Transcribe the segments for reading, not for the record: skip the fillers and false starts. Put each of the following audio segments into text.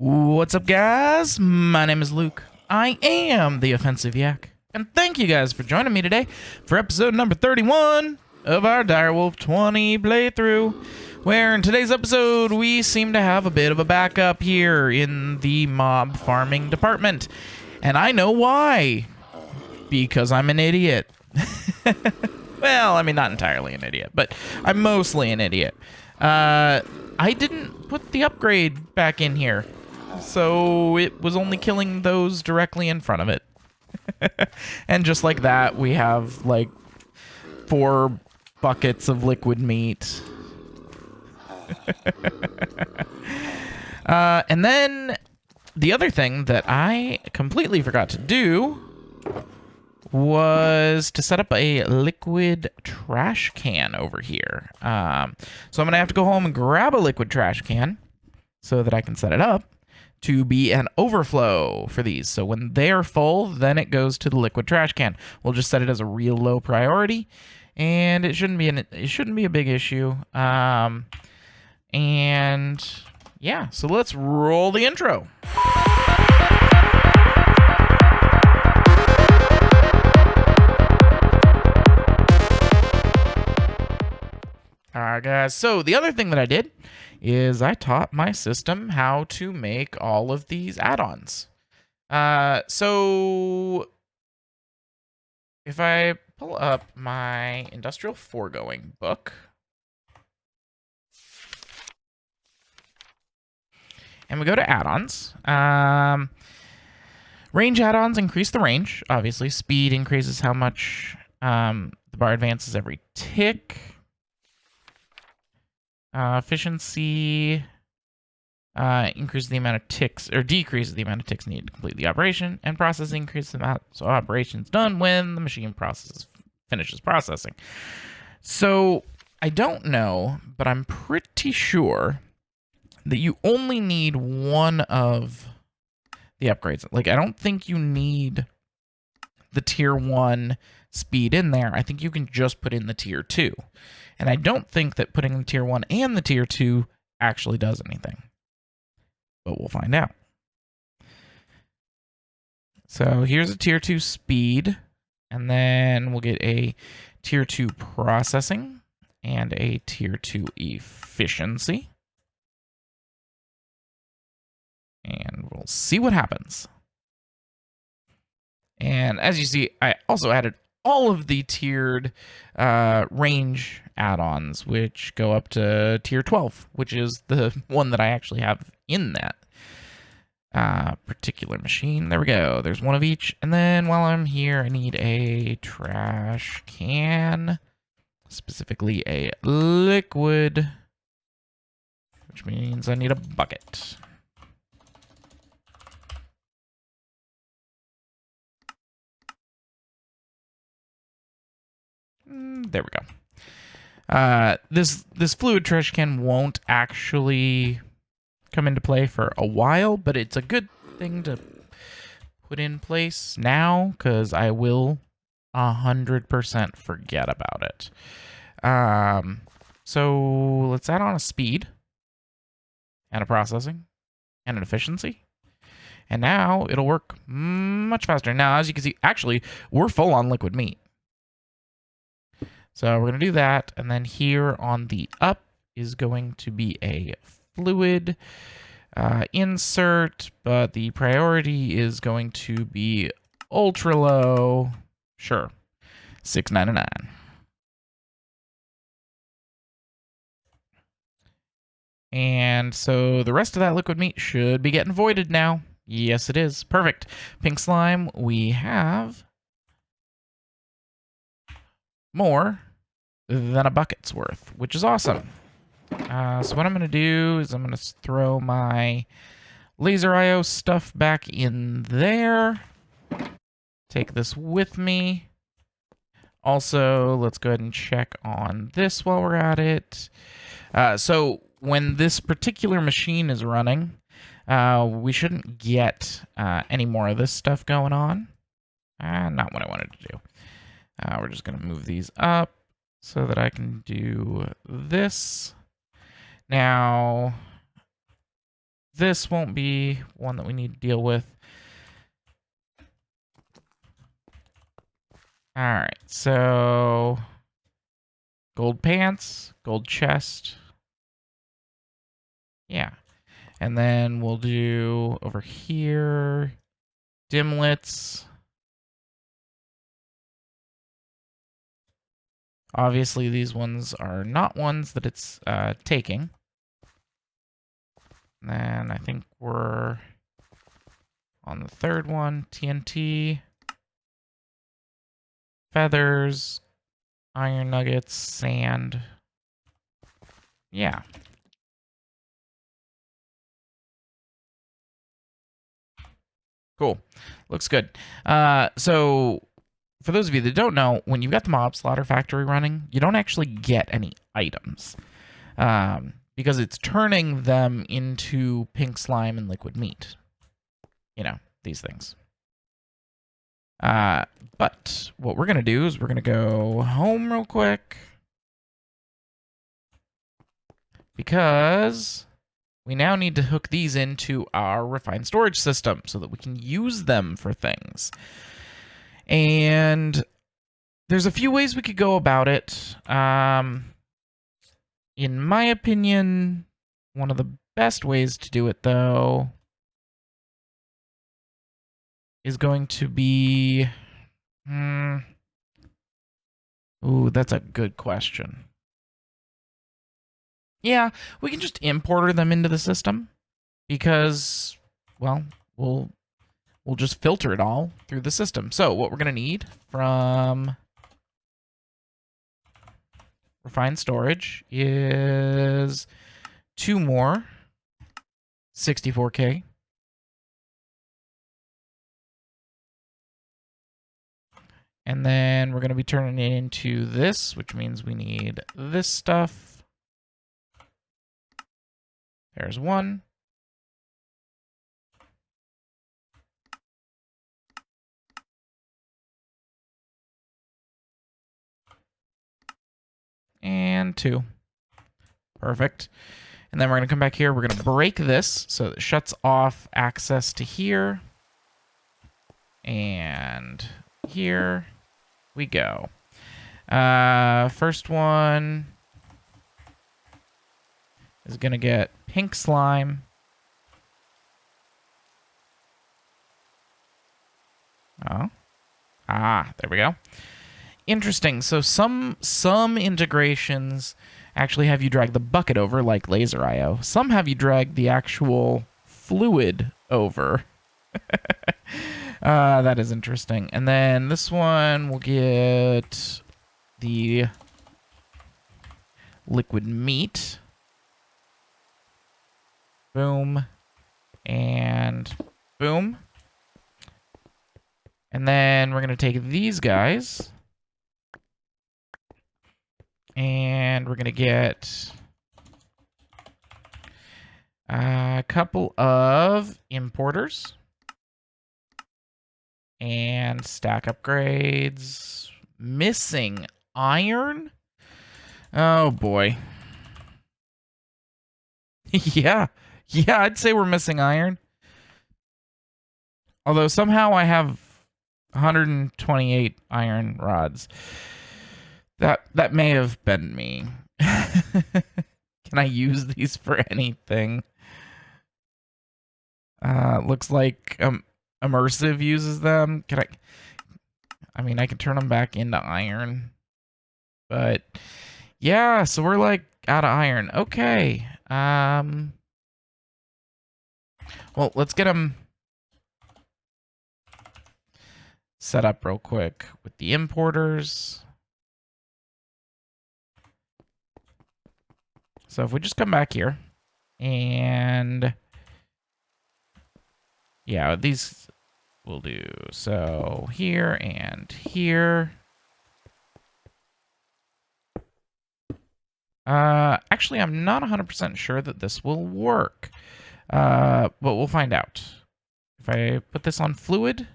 What's up, guys? My name is Luke. I am the Offensive Yak, and thank you guys for joining me today for episode number 31 of our Direwolf20 playthrough, where in today's episode we seem to have a bit of a backup here in the mob farming department, and I know why. Because I'm an idiot. Well, I mean, not entirely an idiot, but I'm mostly an idiot. I didn't put the upgrade back in here, so it was only killing those directly in front of it. And just like that, we have like 4 buckets of liquid meat. And then the other thing that I completely forgot to do was to set up a liquid trash can over here. So I'm going to have to go home and grab a liquid trash can so that I can set it up to be an overflow for these. So when they are full, then it goes to the liquid trash can. We'll just set it as a real low priority, and it shouldn't be a big issue. And yeah, so let's roll the intro. Alright guys, so the other thing that I did is I taught my system how to make all of these add-ons. So if I pull up my industrial foregoing book, and we go to add-ons, range add-ons increase the range, obviously. Speed increases how much the bar advances every tick. Efficiency increases the amount of ticks, or decreases the amount of ticks needed to complete the operation, and processing increases the amount, so operation's done when the machine finishes processing. So I don't know, but I'm pretty sure that you only need one of the upgrades. Like, I don't think you need the tier 1 speed in there. I think you can just put in the tier 2. And I don't think that putting the tier 1 and the tier 2 actually does anything. But we'll find out. So here's a tier 2 speed. And then we'll get a tier 2 processing and a tier 2 efficiency. And we'll see what happens. And as you see, I also added all of the tiered range add-ons, which go up to tier 12, which is the one that I actually have in that particular machine. There we go. There's one of each. And then while I'm here, I need a trash can, specifically a liquid, which means I need a bucket. There we go. This fluid trash can won't actually come into play for a while, but it's a good thing to put in place now, because I will 100% forget about it. So let's add on a speed and a processing and an efficiency. And now it'll work much faster. Now, as you can see, actually, we're full on liquid meat. So we're going to do that, and then here on the up is going to be a fluid insert, but the priority is going to be ultra low. Sure, $6.99. And so the rest of that liquid meat should be getting voided now. Yes, it is. Perfect. Pink slime, we have more than a bucket's worth, which is awesome. So what I'm going to do is I'm going to throw my laser IO stuff back in there. Take this with me. Also, let's go ahead and check on this while we're at it. So when this particular machine is running, we shouldn't get any more of this stuff going on. Not what I wanted to do. We're just going to move these up so that I can do this. Now, this won't be one that we need to deal with. All right, so gold pants, gold chest. Yeah. And then we'll do over here, dimlets. Obviously, these ones are not ones that it's taking. And then I think we're on the third one, TNT, feathers, iron nuggets, sand. Yeah. Cool. Looks good. So for those of you that don't know, when you've got the mob slaughter factory running, you don't actually get any items. Because it's turning them into pink slime and liquid meat. You know, these things. But what we're going to do is we're going to go home real quick. Because we now need to hook these into our refined storage system so that we can use them for things. And there's a few ways we could go about it. In my opinion, one of the best ways to do it, though, is going to be... Ooh, that's a good question. Yeah, we can just importer them into the system because, well, we'll just filter it all through the system. So what we're going to need from refined storage is 2 more 64K. And then we're going to be turning it into this, which means we need this stuff. There's 1. And 2. Perfect. And then we're going to come back here. We're going to break this so it shuts off access to here. And here we go. First one is going to get pink slime. Oh. There we go. Interesting. So some integrations actually have you drag the bucket over, like Laser IO. Some have you drag the actual fluid over. That is interesting. And then this one will get the liquid meat. Boom. And boom. And then we're going to take these guys. And we're going to get a couple of importers. And stack upgrades. Missing iron? Oh, boy. Yeah, I'd say we're missing iron. Although somehow I have 128 iron rods. That may have been me. Can I use these for anything? Looks like Immersive uses them. Can I mean, I can turn them back into iron. But yeah, so we're like out of iron. Okay. Well, let's get them set up real quick with the importers. So if we just come back here and yeah, these we'll do. So here and here. Actually, I'm not 100% sure that this will work. But we'll find out. If I put this on fluid,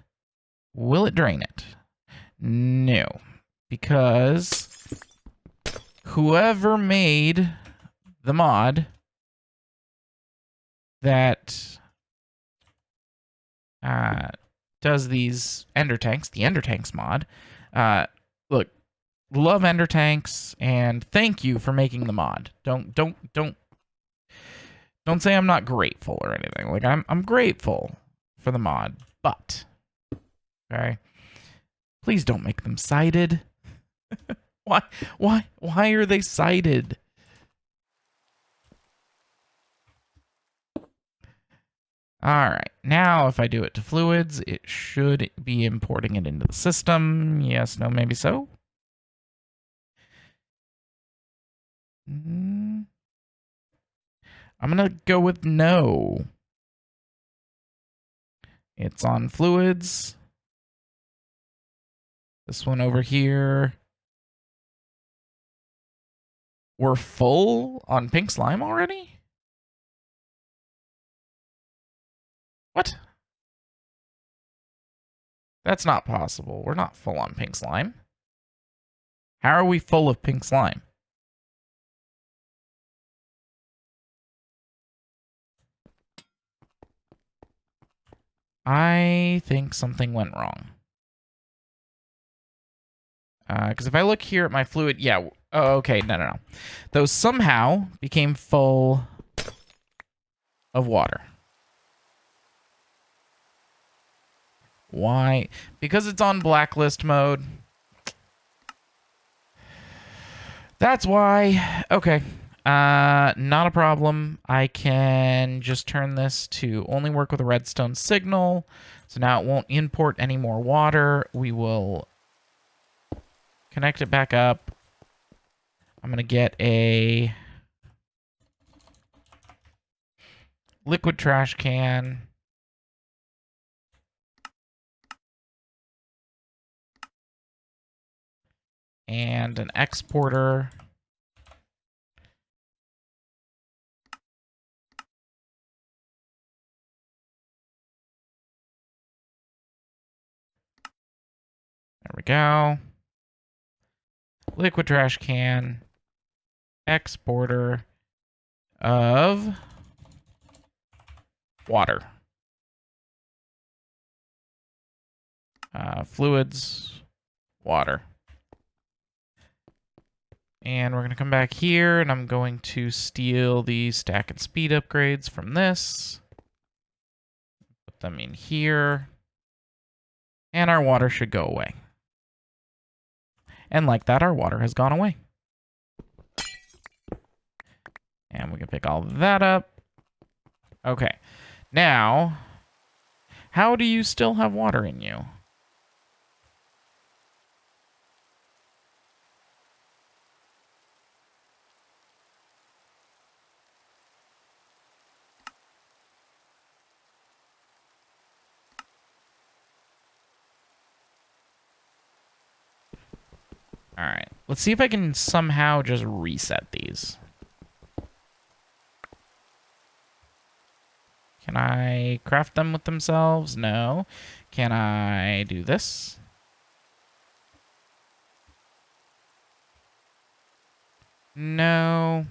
will it drain it? No. Because whoever made the mod that does these ender tanks, the ender tanks mod. Look, love ender tanks, and thank you for making the mod. Don't say I'm not grateful or anything. Like I'm grateful for the mod, but okay, please don't make them sided. Why are they sided? All right, now if I do it to fluids, it should be importing it into the system. Yes, no, maybe so. I'm gonna go with no. It's on fluids. This one over here. We're full on pink slime already? What? That's not possible. We're not full on pink slime. How are we full of pink slime? I think something went wrong. Because if I look here at my fluid, yeah. Oh, okay, no. Those somehow became full of water. Why? Because it's on blacklist mode. That's why. Okay. Not a problem. I can just turn this to only work with a redstone signal. So now it won't import any more water. We will connect it back up. I'm going to get a liquid trash can. And an exporter. There we go. Liquid trash can. Exporter of water. Fluids, water. And we're going to come back here, and I'm going to steal the stack and speed upgrades from this. Put them in here. And our water should go away. And like that, our water has gone away. And we can pick all that up. Okay. Now, how do you still have water in you? All right. Let's see if I can somehow just reset these. Can I craft them with themselves? No. Can I do this? No.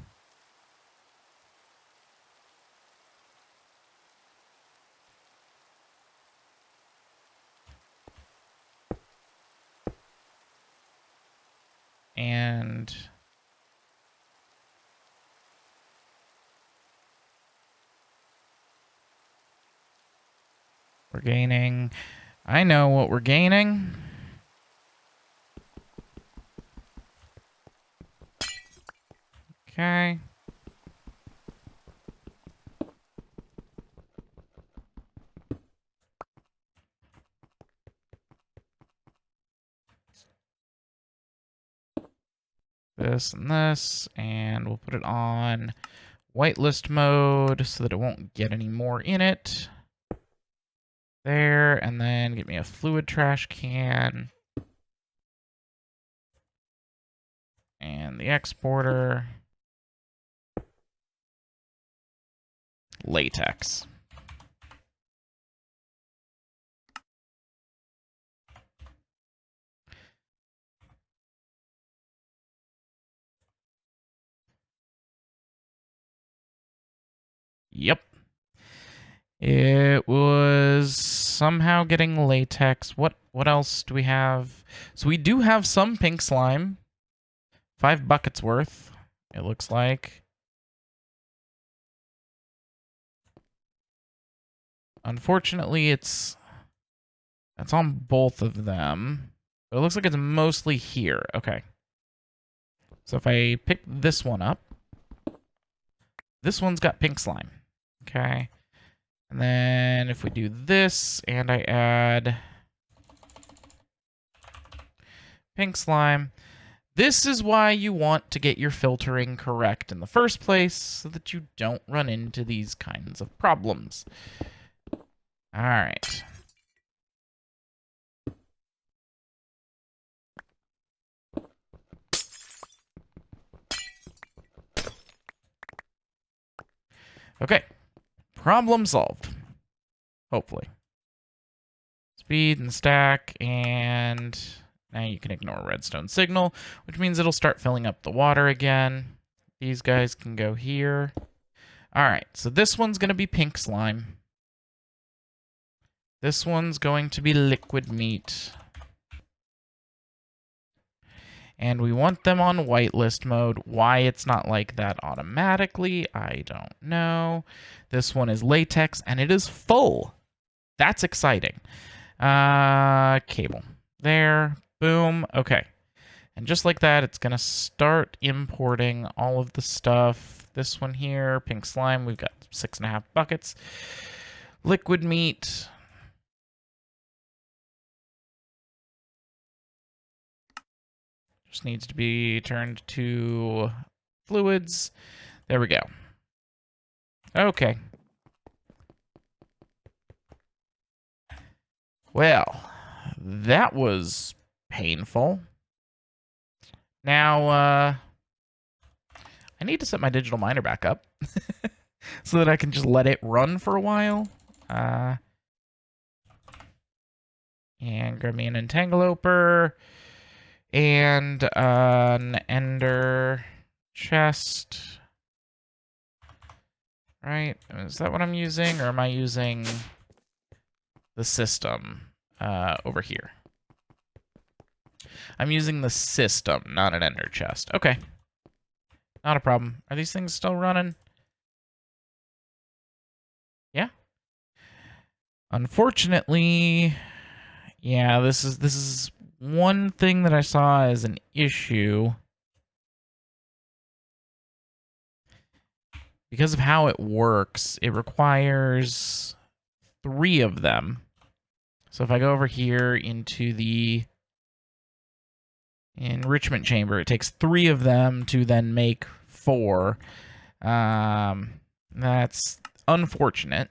And we're gaining. I know what we're gaining. Okay. This and this, and we'll put it on whitelist mode so that it won't get any more in it. There, and then get me a fluid trash can. And the exporter. Latex. Yep. It was somehow getting latex. What else do we have? So we do have some pink slime. 5 buckets worth, it looks like. Unfortunately, that's on both of them. But it looks like it's mostly here. Okay. So if I pick this one up, this one's got pink slime. Okay. And then if we do this and I add pink slime, this is why you want to get your filtering correct in the first place, so that you don't run into these kinds of problems. All right. Okay. Problem solved. Hopefully. Speed and stack, and now you can ignore redstone signal, which means it'll start filling up the water again. These guys can go here. All right, so this one's going to be pink slime. This one's going to be liquid meat. And we want them on whitelist mode. Why it's not like that automatically, I don't know. This one is latex, and it is full. That's exciting. Cable. There. Boom. Okay. And just like that, it's going to start importing all of the stuff. This one here, pink slime, we've got 6.5 buckets. Liquid meat. Just needs to be turned to fluids. There we go. Okay. Well, that was painful. Now, I need to set my digital miner back up so that I can just let it run for a while. And grab me an entangloper and an ender chest. Right? Is that what I'm using, or am I using the system over here? I'm using the system, not an ender chest. Okay. Not a problem. Are these things still running? Yeah. Unfortunately, yeah, this is one thing that I saw as an issue. Because of how it works, it requires 3 of them. So if I go over here into the enrichment chamber, it takes 3 of them to then make 4. That's unfortunate.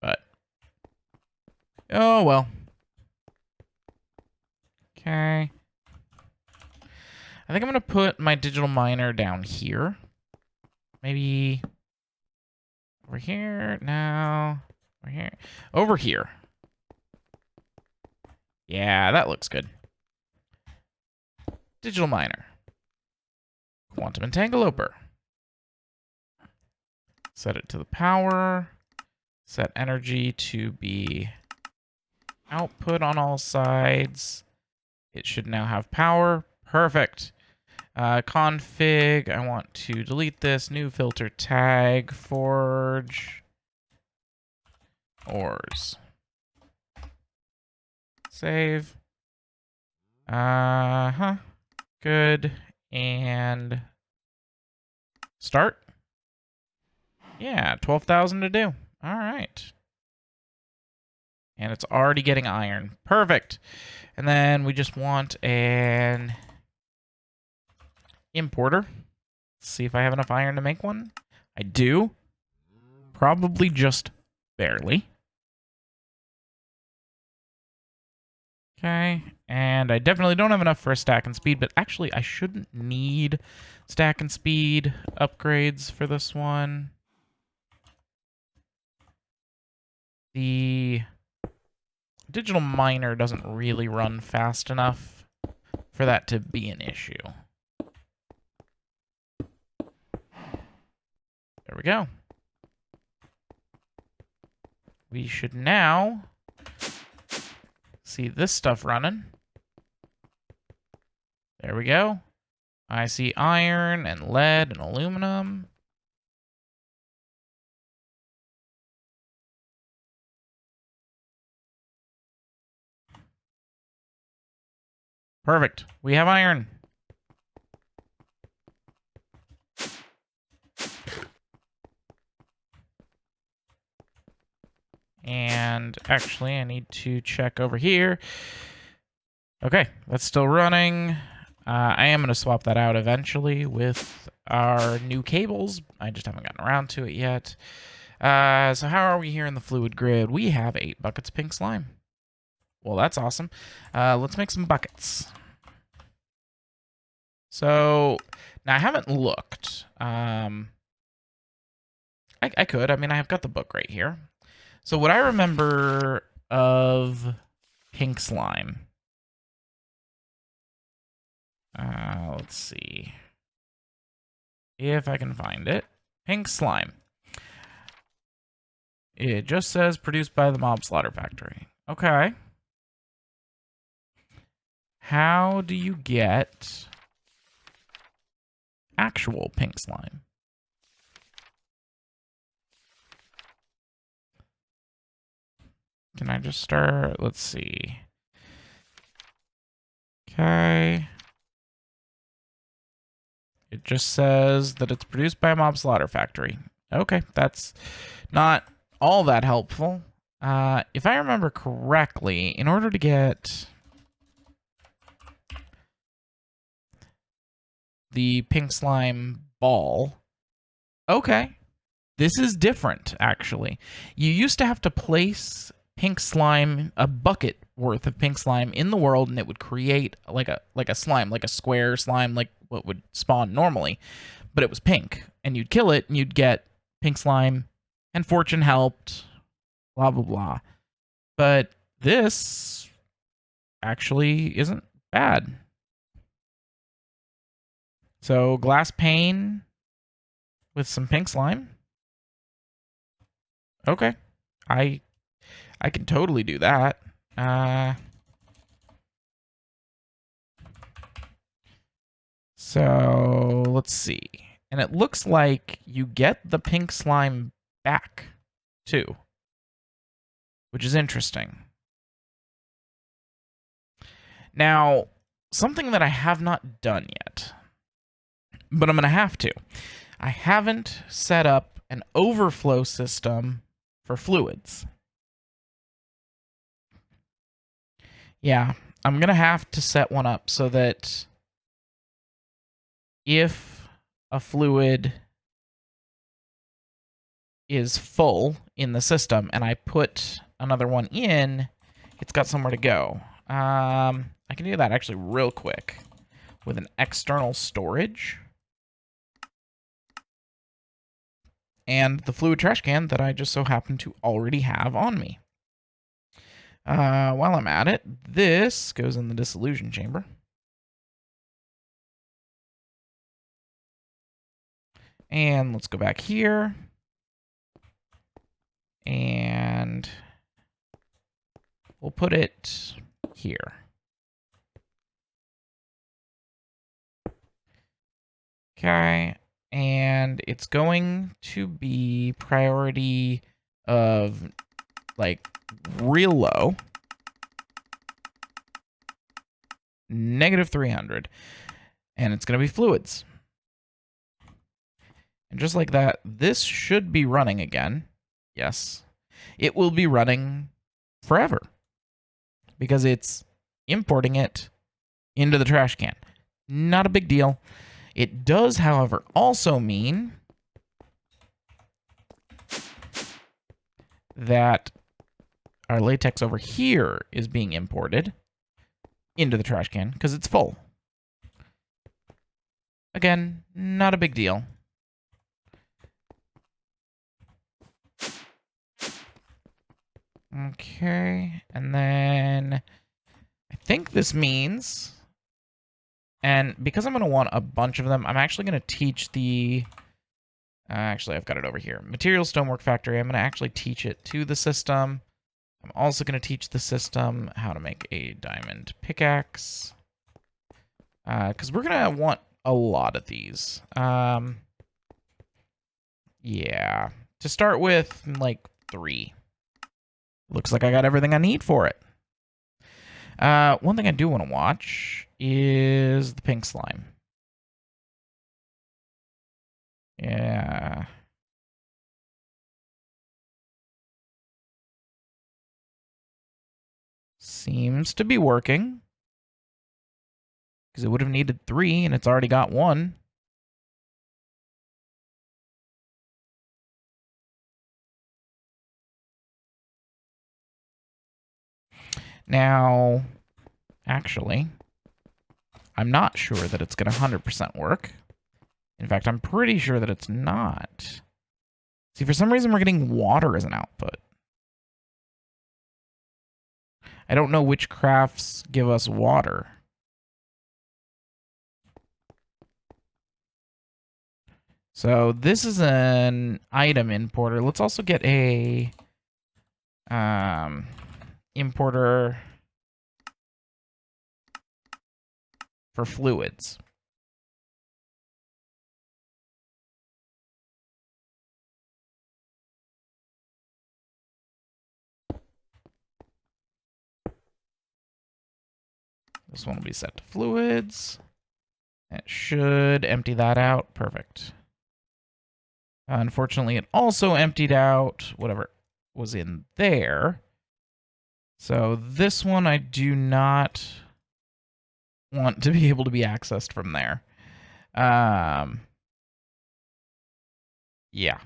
But, oh well. Okay. I think I'm going to put my digital miner down here. Maybe over here. No. Over here. Over here. Yeah, that looks good. Digital miner. Quantum entangloper. Set it to the power. Set energy to be output on all sides. It should now have power. Perfect. Config. I want to delete this. New filter tag. Forge. Ores. Save. Good. And start. Yeah, 12,000 to do. All right. And it's already getting iron. Perfect. And then we just want an importer. Let's see if I have enough iron to make one. I do. Probably just barely. Okay. And I definitely don't have enough for a stack and speed, but actually I shouldn't need stack and speed upgrades for this one. The digital miner doesn't really run fast enough for that to be an issue. There we go. We should now see this stuff running. There we go. I see iron and lead and aluminum. Perfect. We have iron. And actually, I need to check over here. Okay, that's still running. I am going to swap that out eventually with our new cables. I just haven't gotten around to it yet. So how are we here in the fluid grid? We have 8 buckets of pink slime. Well, that's awesome. Let's make some buckets. So, now I haven't looked. I could. I mean, I've got the book right here. So what I remember of pink slime. Let's see if I can find it. Pink slime. It just says produced by the Mob Slaughter Factory. Okay. How do you get actual pink slime? Can I just start? Let's see. Okay. It just says that it's produced by a Mob Slaughter Factory. Okay, that's not all that helpful. If I remember correctly, in order to get the pink slime ball... Okay, this is different, actually. You used to have to place pink slime, a bucket worth of pink slime in the world, and it would create like a slime, like a square slime, like what would spawn normally, but it was pink, and you'd kill it and you'd get pink slime, and fortune helped, blah blah blah. But this actually isn't bad. So glass pane with some pink slime. Okay, I can totally do that. So let's see. And it looks like you get the pink slime back too, which is interesting. Now, something that I have not done yet, but I'm going to have to. I haven't set up an overflow system for fluids. Yeah, I'm going to have to set one up so that if a fluid is full in the system and I put another one in, it's got somewhere to go. I can do that actually real quick with an external storage and the fluid trash can that I just so happen to already have on me. While I'm at it, this goes in the dissolution chamber. And let's go back here. And we'll put it here. Okay. And it's going to be priority of like real low. -300. And it's going to be fluids. And just like that, this should be running again. Yes. It will be running forever. Because it's importing it into the trash can. Not a big deal. It does, however, also mean that our latex over here is being imported into the trash can because it's full. Again, not a big deal. Okay, and then I think this means, and because I'm going to want a bunch of them, I'm actually going to teach the Actually, I've got it over here. Material Stonework Factory. I'm going to actually teach it to the system. I'm also going to teach the system how to make a diamond pickaxe. Because we're going to want a lot of these. Yeah. To start with, like 3. Looks like I got everything I need for it. One thing I do want to watch is the pink slime. Yeah. Seems to be working. Because it would have needed 3, and it's already got 1. Now, actually, I'm not sure that it's going to 100% work. In fact, I'm pretty sure that it's not. See, for some reason, we're getting water as an output. I don't know which crafts give us water. So this is an item importer. Let's also get a importer for fluids. This one will be set to fluids. It should empty that out. Perfect. Unfortunately, it also emptied out whatever was in there. So this one I do not want to be able to be accessed from there. Yeah.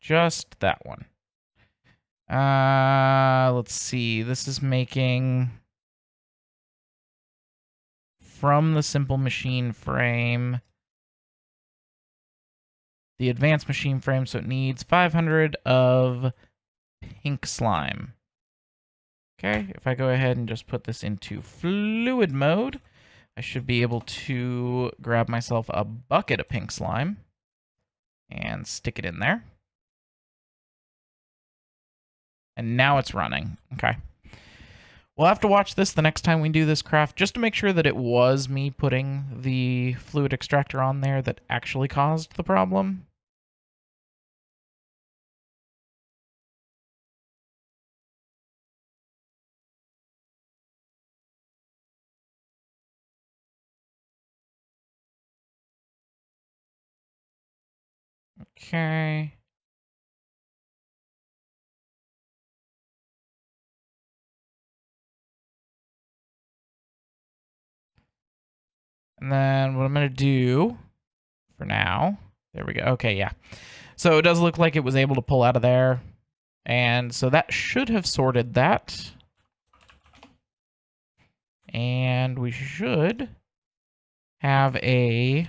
Just that one. Let's see. This is making from the simple machine frame the advanced machine frame, so it needs 500 of pink slime. Okay, if I go ahead and just put this into fluid mode, I should be able to grab myself a bucket of pink slime and stick it in there. And now it's running. Okay. We'll have to watch this the next time we do this craft, just to make sure that it was me putting the fluid extractor on there that actually caused the problem. Okay. And then what I'm going to do for now, there we go. Okay, yeah. So it does look like it was able to pull out of there. And so that should have sorted that. And we should have a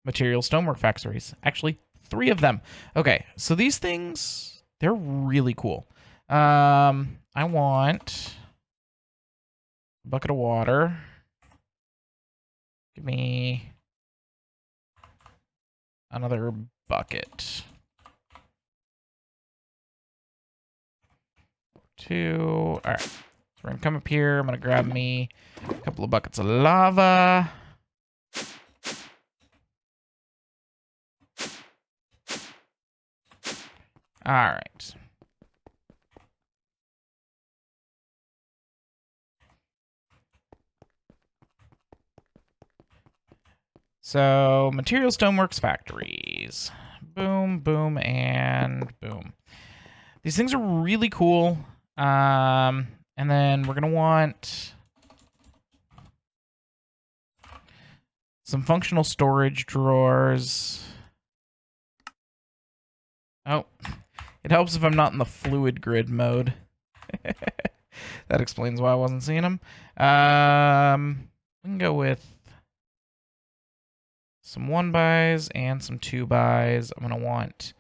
material stonework factories. Actually, 3 of them. Okay, so these things, they're really cool. I want a bucket of water. Give me another bucket. 2. All right. So we're going to come up here. I'm going to grab me a couple of buckets of lava. All right. So, material stoneworks factories. Boom, boom, and boom. These things are really cool. And then we're going to want some functional storage drawers. Oh, it helps if I'm not in the fluid grid mode. That explains why I wasn't seeing them. We can go with some 1-bys and some 2-bys. I'm going to want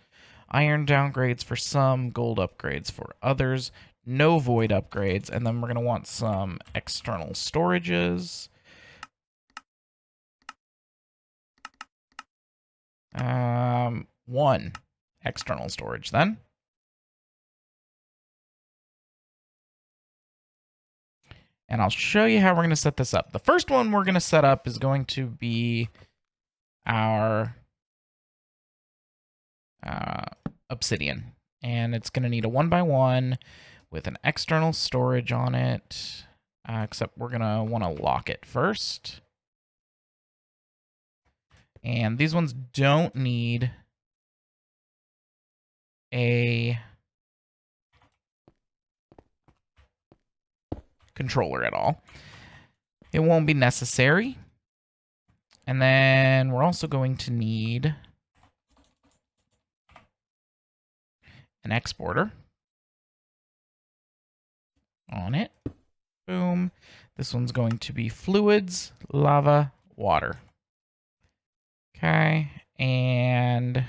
iron downgrades for some, gold upgrades for others, no void upgrades, and then we're going to want some external storages. One external storage then. And I'll show you how we're going to set this up. The first one we're going to set up is going to be our obsidian. And it's going to need a 1x1 with an external storage on it. Except we're going to want to lock it first. And these ones don't need a controller at all. It won't be necessary. And then we're also going to need an exporter on it. Boom. This one's going to be fluids, lava, water. Okay, and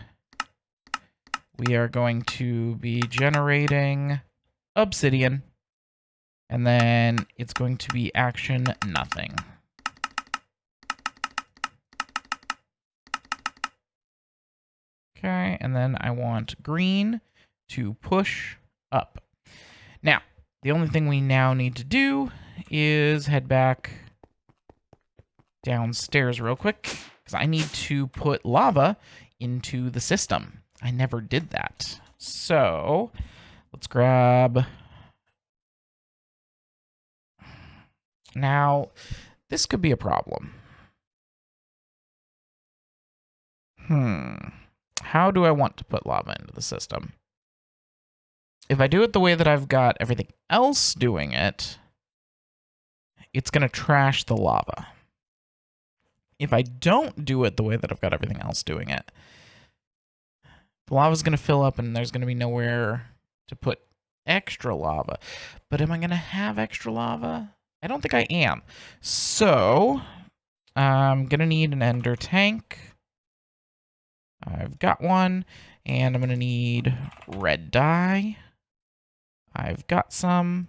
we are going to be generating obsidian, and then it's going to be action nothing. Okay, and then I want green to push up. Now, the only thing we now need to do is head back downstairs real quick, because I need to put lava into the system. I never did that. So, let's grab... Now, this could be a problem. How do I want to put lava into the system? If I do it the way that I've got everything else doing it, it's going to trash the lava. If I don't do it the way that I've got everything else doing it, the lava's going to fill up and there's going to be nowhere to put extra lava. But am I going to have extra lava? I don't think I am. So, I'm going to need an ender tank. I've got one. And I'm going to need red dye. I've got some.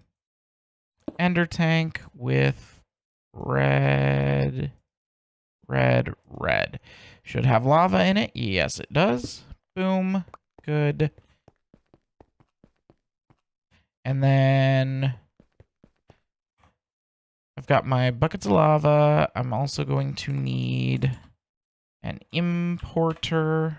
Ender tank with red. Should have lava in it. Yes, it does. Boom. Good. And then I've got my buckets of lava. I'm also going to need an importer.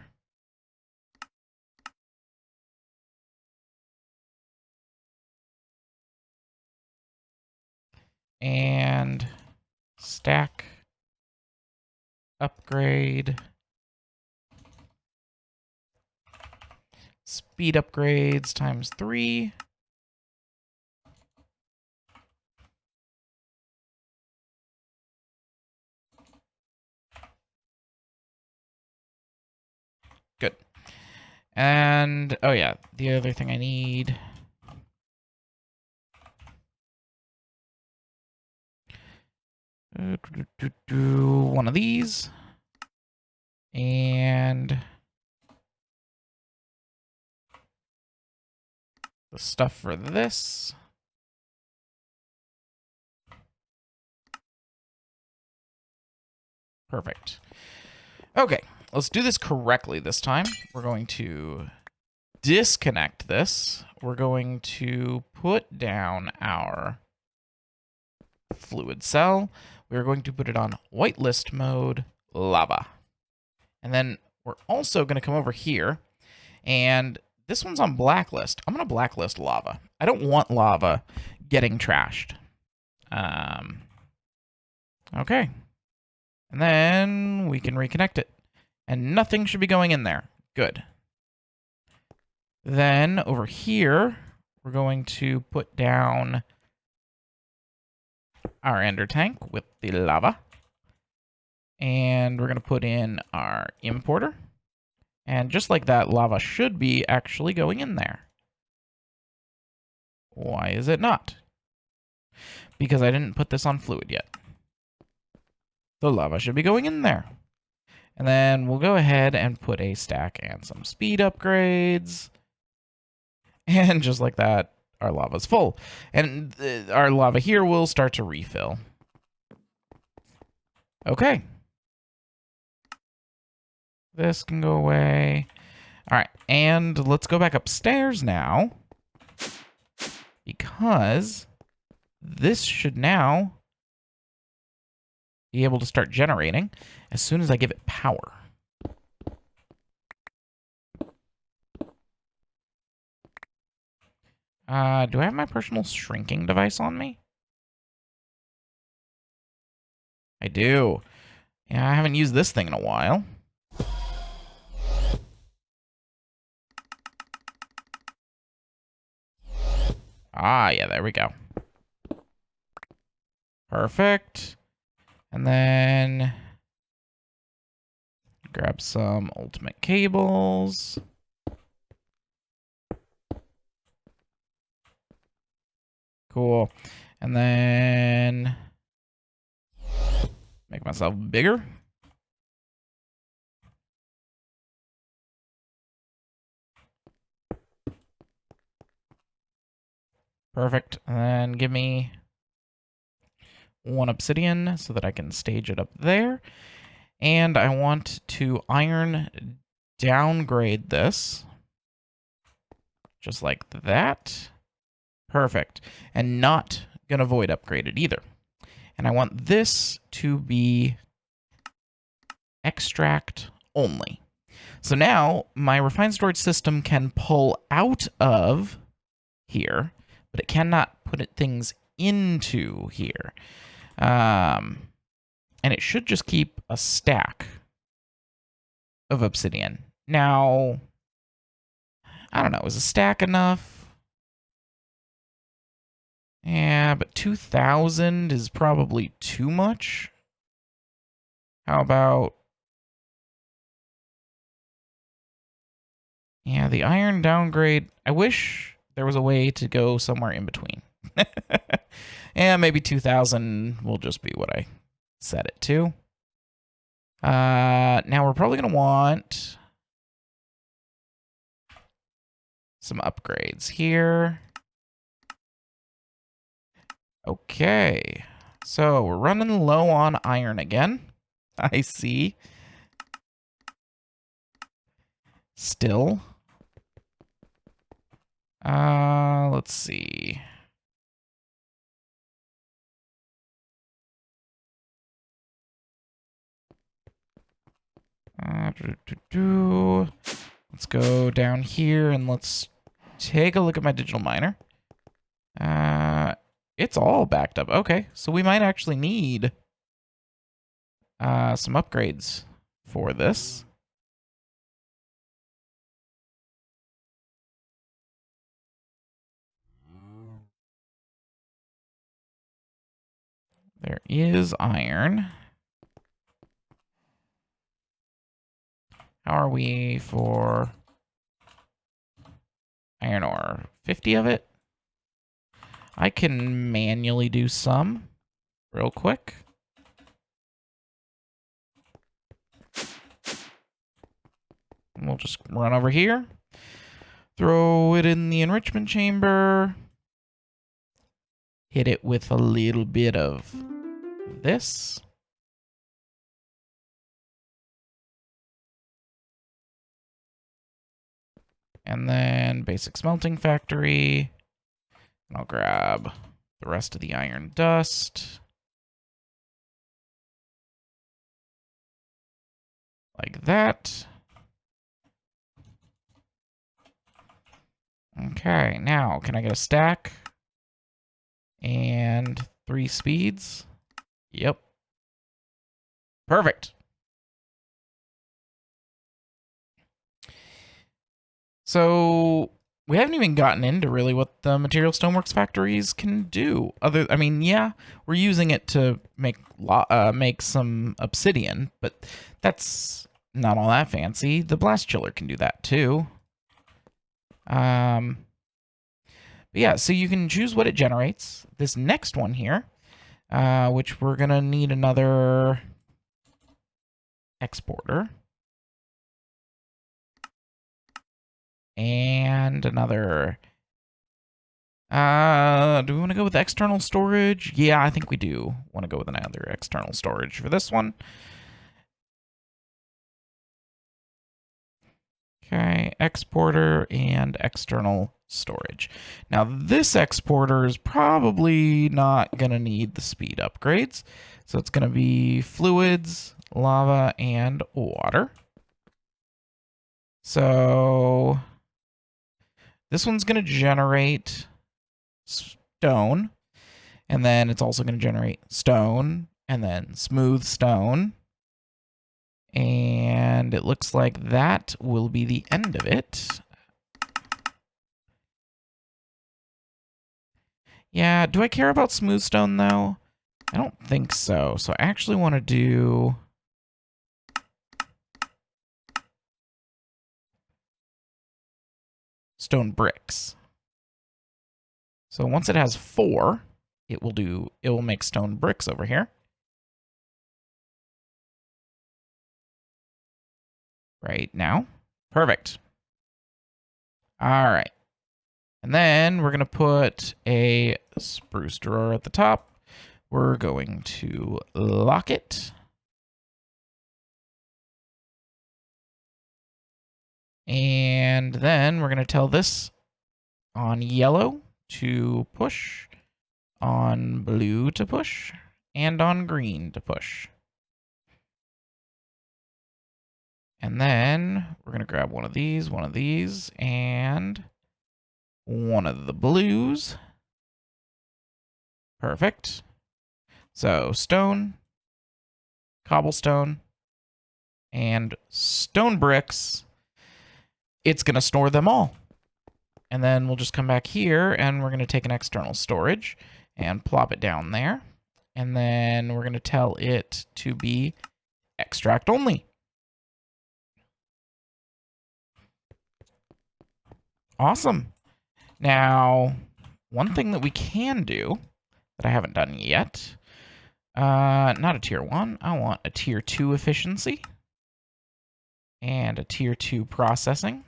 And stack. Upgrade. Speed upgrades times 3. Good. And, oh yeah, the other thing I need. One of these. And the stuff for this. Perfect. Okay, let's do this correctly this time. We're going to disconnect this. We're going to put down our fluid cell. We're going to put it on whitelist mode, lava. And then we're also going to come over here, and this one's on blacklist. I'm going to blacklist lava. I don't want lava getting trashed. Okay. And then we can reconnect it. And nothing should be going in there. Good. Then over here, we're going to put down our ender tank with the lava. And we're going to put in our importer. And just like that, lava should be actually going in there. Why is it not? Because I didn't put this on fluid yet. The lava should be going in there. And then we'll go ahead and put a stack and some speed upgrades. And just like that, our lava's full. And our lava here will start to refill. Okay. This can go away. All right, and let's go back upstairs now, because this should now be able to start generating as soon as I give it power. Do I have my personal shrinking device on me? I do. Yeah, I haven't used this thing in a while. Ah, yeah, there we go. Perfect. And then grab some ultimate cables. Cool. And then make myself bigger. Perfect. And then give me 1 obsidian so that I can stage it up there. And I want to iron downgrade this. Just like that. Perfect. And not going to void upgrade it either. And I want this to be extract only. So now my refined storage system can pull out of here, but it cannot put things into here. And it should just keep a stack of obsidian. Now, I don't know, is a stack enough? Yeah, but 2,000 is probably too much. How about... Yeah, the iron downgrade, I wish there was a way to go somewhere in between. Yeah, maybe 2,000 will just be what I set it to. Now we're probably going to want some upgrades here. Okay, so we're running low on iron again. I see. Still. Let's see. Let's go down here and let's take a look at my digital miner. It's all backed up. Okay, so we might actually need some upgrades for this. There is iron. How are we for iron ore? 50 of it? I can manually do some real quick. And we'll just run over here. Throw it in the enrichment chamber. Hit it with a little bit of this. And then basic smelting factory. And I'll grab the rest of the iron dust. Like that. Okay, now can I get a stack? And 3 speeds? Yep. Perfect. So we haven't even gotten into really what the material stoneworks factories can do. I mean, yeah, we're using it to make some obsidian, but that's not all that fancy. The blast chiller can do that too. But yeah, so you can choose what it generates. This next one here, which we're gonna need another exporter. And another... do we want to go with external storage? Yeah, I think we do want to go with another external storage for this one. Okay, exporter and external storage. Now this exporter is probably not going to need the speed upgrades. So it's going to be fluids, lava, and water. So this one's going to generate stone. And then it's also going to generate stone and then smooth stone. And it looks like that will be the end of it. Yeah, do I care about smooth stone though? I don't think so. So I actually want to do stone bricks. So once it has 4, it will make stone bricks over here. Right now. Perfect. All right. And then we're going to put a spruce drawer at the top. We're going to lock it. And then we're going to tell this on yellow to push, on blue to push, and on green to push. And then we're going to grab one of these, and one of the blues. Perfect. So stone, cobblestone, and stone bricks. It's going to store them all. And then we'll just come back here and we're going to take an external storage and plop it down there. And then we're going to tell it to be extract only. Awesome. Now, one thing that we can do that I haven't done yet, not a tier 1, I want a tier 2 efficiency and a tier 2 processing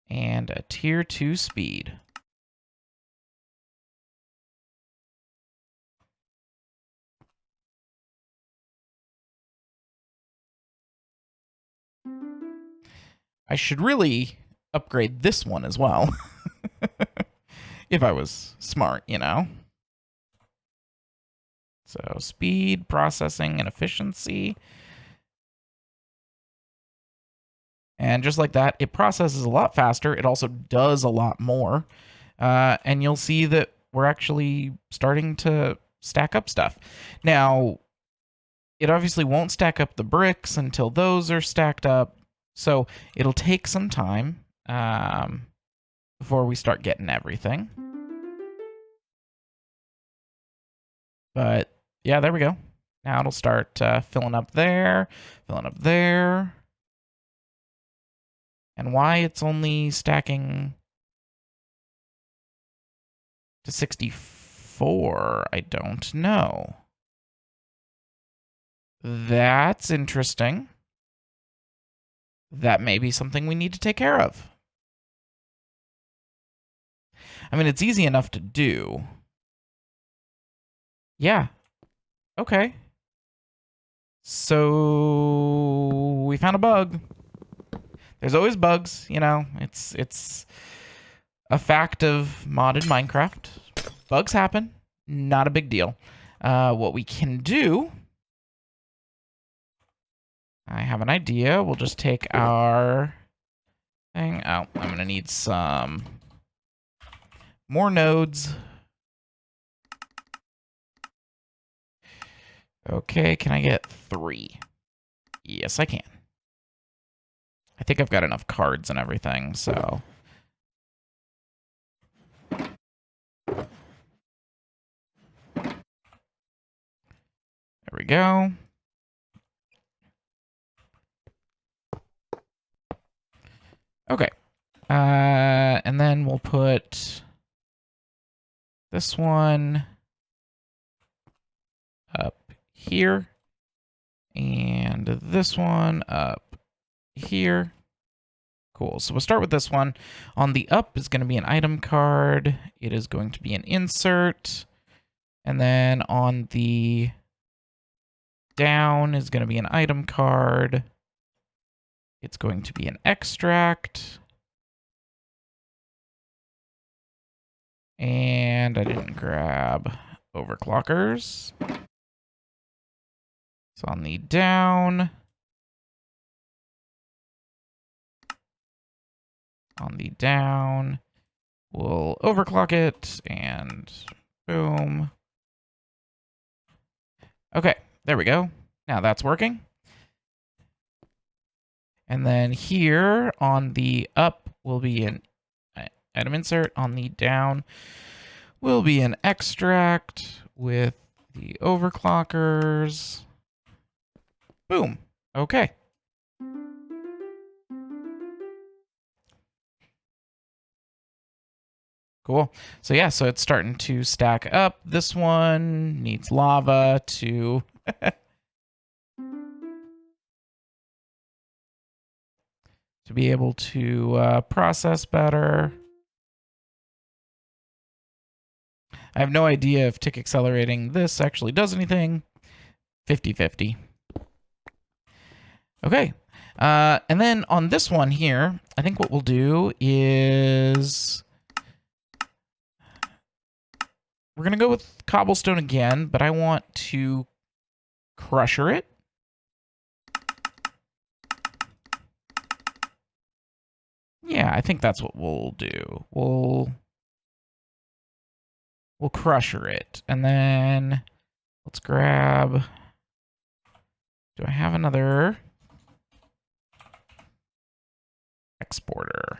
and a tier 2 speed. I should really upgrade this one as well. If I was smart, you know. So speed, processing, and efficiency. And just like that, it processes a lot faster. It also does a lot more. And you'll see that we're actually starting to stack up stuff. Now, it obviously won't stack up the bricks until those are stacked up. So it'll take some time before we start getting everything. But yeah, there we go. Now it'll start filling up there, filling up there. And why it's only stacking to 64, I don't know. That's interesting. That may be something we need to take care of. I mean, it's easy enough to do. Yeah. Okay. So we found a bug. There's always bugs, you know. It's a fact of modded Minecraft. Bugs happen. Not a big deal. What we can do, I have an idea. We'll just take our thing out. I'm going to need some more nodes. Okay, can I get 3? Yes, I can. I think I've got enough cards and everything, so. There we go. Okay. And then we'll put this one up here. And this one up here. Cool. So we'll start with this one. On the up is going to be an item card. It is going to be an insert. And then on the down is going to be an item card. It's going to be an extract. And I didn't grab overclockers. It's on the down. On the down. We'll overclock it, and boom. Okay, there we go. Now that's working. And then here on the up will be an item insert. On the down will be an extract with the overclockers. Boom. Okay. Cool. So yeah, so it's starting to stack up. This one needs lava to to be able to process better. I have no idea if tick accelerating this actually does anything. 50-50. Okay. And then on this one here, I think what we'll do is we're going to go with cobblestone again, but I want to crusher it. Yeah, I think that's what we'll do. We'll crusher it. And then let's grab... Do I have another exporter?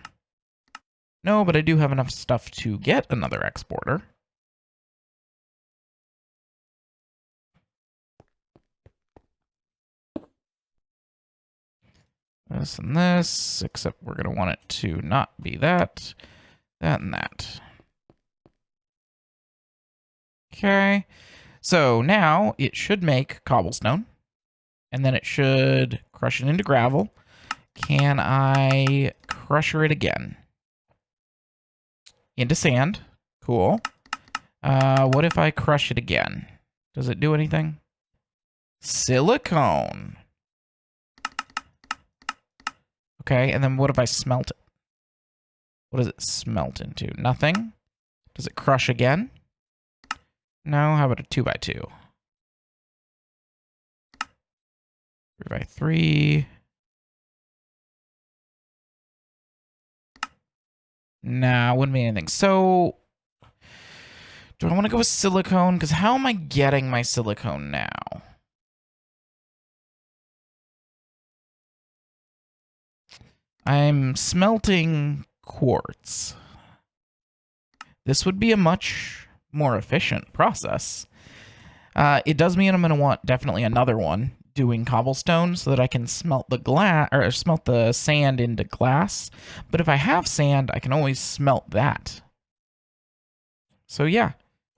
No, but I do have enough stuff to get another exporter. This and this, except we're going to want it to not be that, that, and that. Okay, so now it should make cobblestone, and then it should crush it into gravel. Can I crusher it again? Into sand. Cool. What if I crush it again? Does it do anything? Silicone. Okay, and then what if I smelt it? What does it smelt into? Nothing? Does it crush again? No, how about a 2x2? 3x3. Nah, wouldn't be anything. So, do I want to go with silicone? Because how am I getting my silicone now? I'm smelting quartz. This would be a much more efficient process. It does mean I'm going to want definitely another one doing cobblestone so that I can smelt the glass or smelt the sand into glass. But if I have sand, I can always smelt that. So yeah,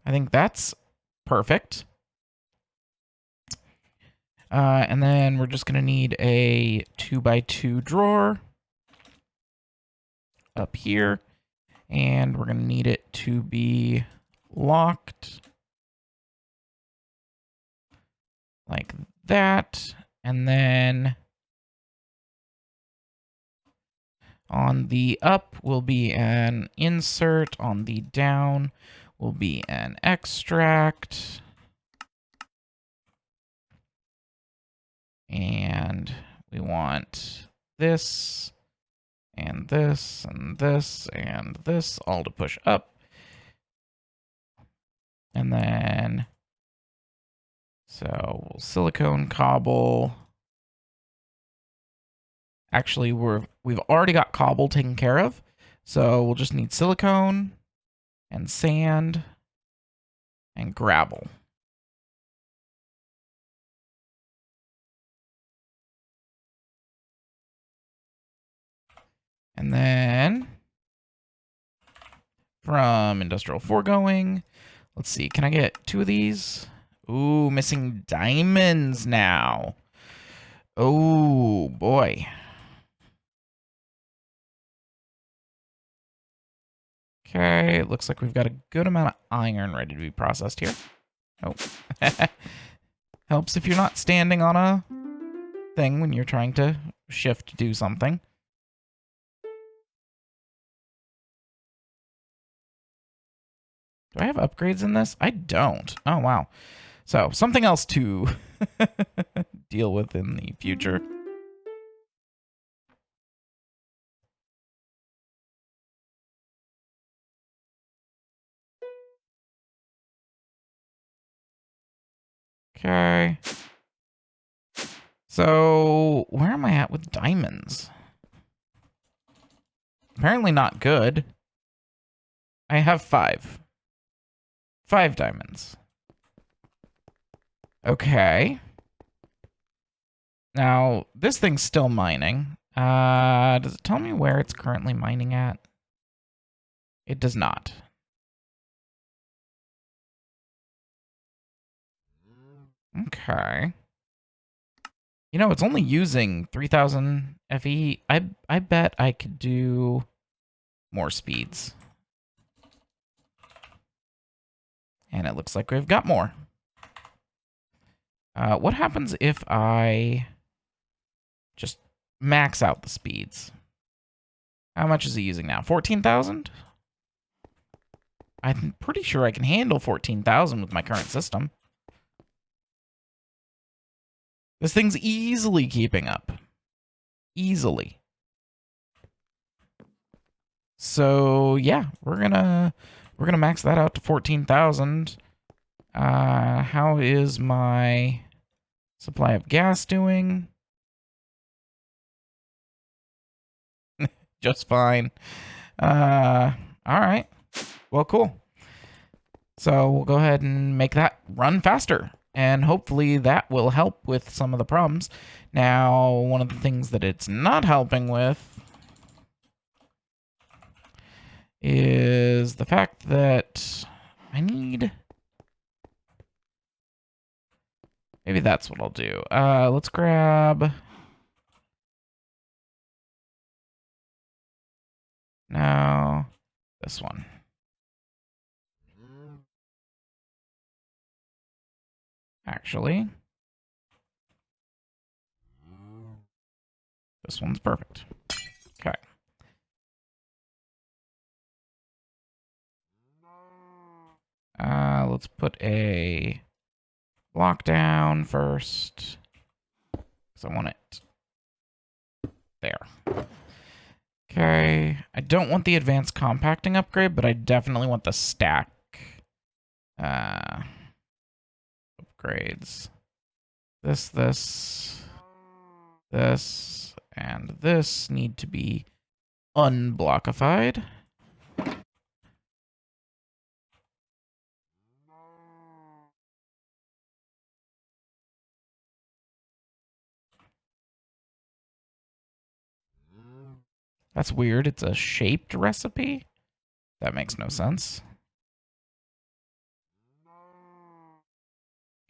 I think that's perfect. And then we're just going to need a 2x2 drawer up here, and we're going to need it to be locked like that. And then on the up will be an insert, on the down will be an extract, and we want this and this and this and this all to push up. And then, so silicone cobble. Actually, we've already got cobble taken care of. So we'll just need silicone and sand and gravel. And then from industrial foregoing, let's see, can I get 2 of these? Ooh, missing diamonds now. Oh, boy. Okay, it looks like we've got a good amount of iron ready to be processed here. Oh. Helps if you're not standing on a thing when you're trying to shift to do something. Do I have upgrades in this? I don't. Oh, wow. So, something else to deal with in the future. Okay. So, where am I at with diamonds? Apparently not good. I have 5. 5 diamonds. Okay. Now, this thing's still mining. Does it tell me where it's currently mining at? It does not. Okay. You know, it's only using 3,000 FE. I bet I could do more speeds. And it looks like we've got more. What happens if I just max out the speeds? How much is he using now? 14,000? I'm pretty sure I can handle 14,000 with my current system. This thing's easily keeping up. Easily. So yeah, we're gonna max that out to 14,000. How is my supply of gas doing? Just fine. All right. Well, cool. So we'll go ahead and make that run faster. And hopefully that will help with some of the problems. Now, one of the things that it's not helping with is the fact that I need... Maybe that's what I'll do. Let's grab... No, this one. Actually, this one's perfect. Okay. Let's put a block down first, because I want it there. Okay. I don't want the advanced compacting upgrade, but I definitely want the stack upgrades. This, and this need to be unblockified. That's weird. It's a shaped recipe? That makes no sense.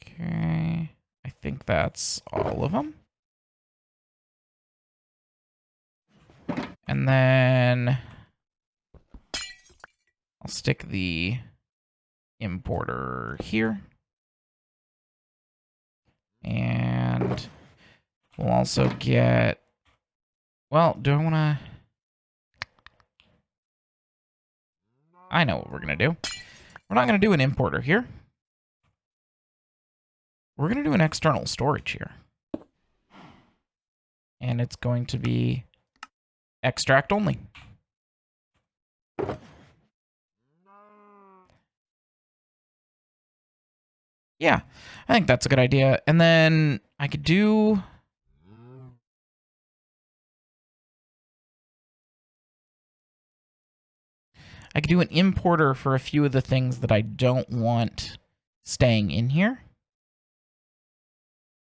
Okay. I think that's all of them. And then I'll stick the importer here. And we'll also get... Well, do I want to... I know what we're going to do. We're not going to do an importer here. We're going to do an external storage here. And it's going to be extract only. Yeah, I think that's a good idea. And then I could do... I could do an importer for a few of the things that I don't want staying in here.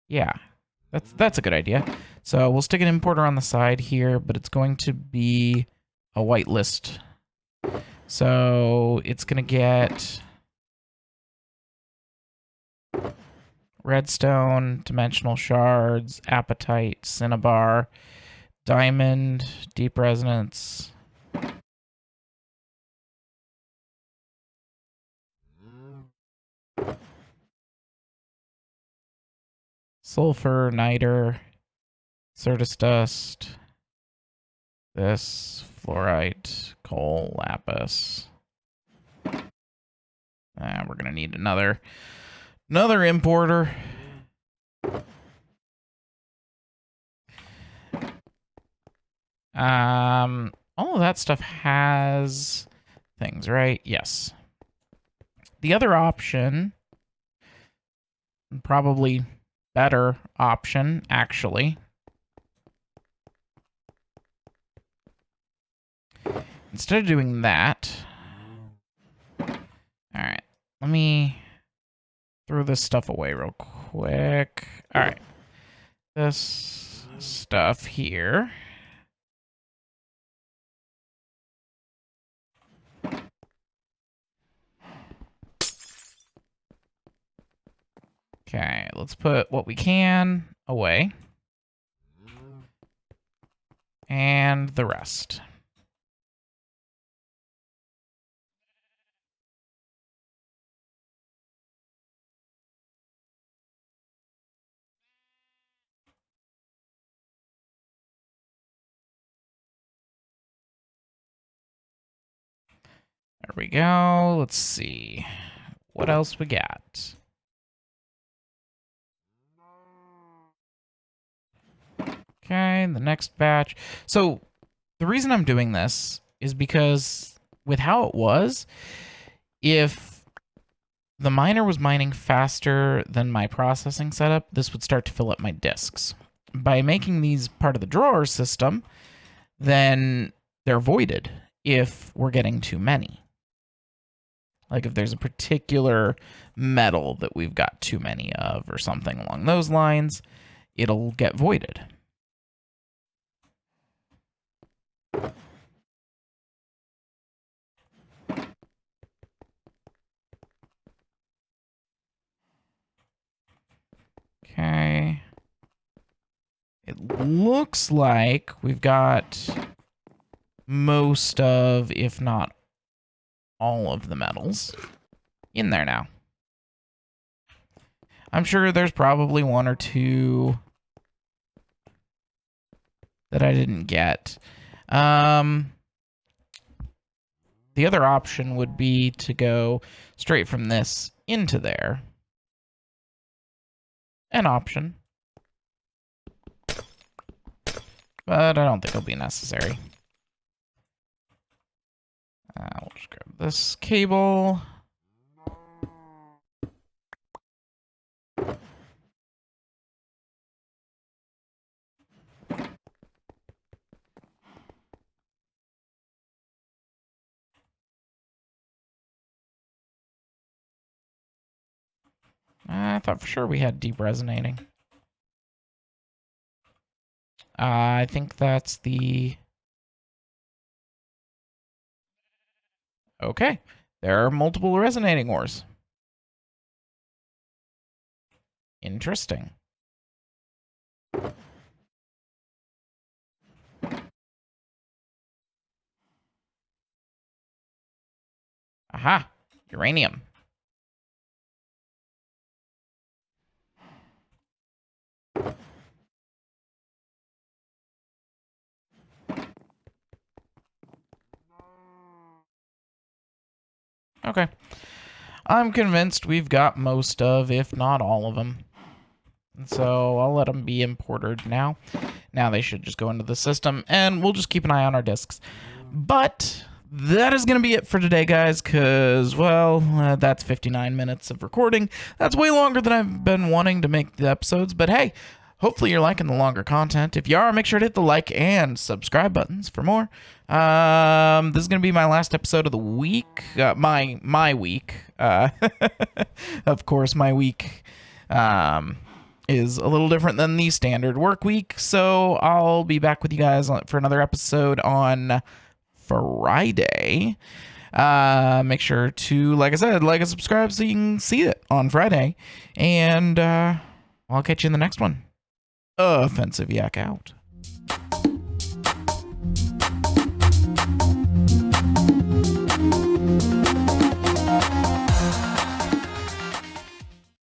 Yeah, that's a good idea. So we'll stick an importer on the side here, but it's going to be a whitelist. So it's going to get redstone, dimensional shards, apatite, cinnabar, diamond, deep resonance. Sulfur, niter, Certus dust. This, fluorite, coal, lapis. We're gonna need another importer. All of that stuff has things, right? Yes. The other option, probably better option, actually. Instead of doing that, all right, let me throw this stuff away real quick. All right, this stuff here. Okay, let's put what we can away. And the rest. There we go. Let's see. What else we got? Okay, the next batch. So the reason I'm doing this is because with how it was, if the miner was mining faster than my processing setup, this would start to fill up my disks. By making these part of the drawer system, then they're voided if we're getting too many. Like if there's a particular metal that we've got too many of or something along those lines, it'll get voided. Okay. It looks like we've got most of, if not all of the metals in there now. I'm sure there's probably one or two that I didn't get. The other option would be to go straight from this into there. An option. But I don't think it'll be necessary. We'll just grab this cable. I thought for sure we had deep resonating. I think that's the... Okay. There are multiple resonating ores. Interesting. Aha! Uranium. Okay. I'm convinced we've got most of, if not all of them. And so I'll let them be imported now. Now they should just go into the system, and we'll just keep an eye on our disks. But that is going to be it for today, guys, because, well, that's 59 minutes of recording. That's way longer than I've been wanting to make the episodes, but hey, hopefully you're liking the longer content. If you are, make sure to hit the like and subscribe buttons for more. This is going to be my last episode of the week. My week. Of course, my week is a little different than the standard work week, so I'll be back with you guys for another episode on Friday. Make sure to, like I said, like and subscribe so you can see it on Friday. And I'll catch you in the next one. Offensive Yak out.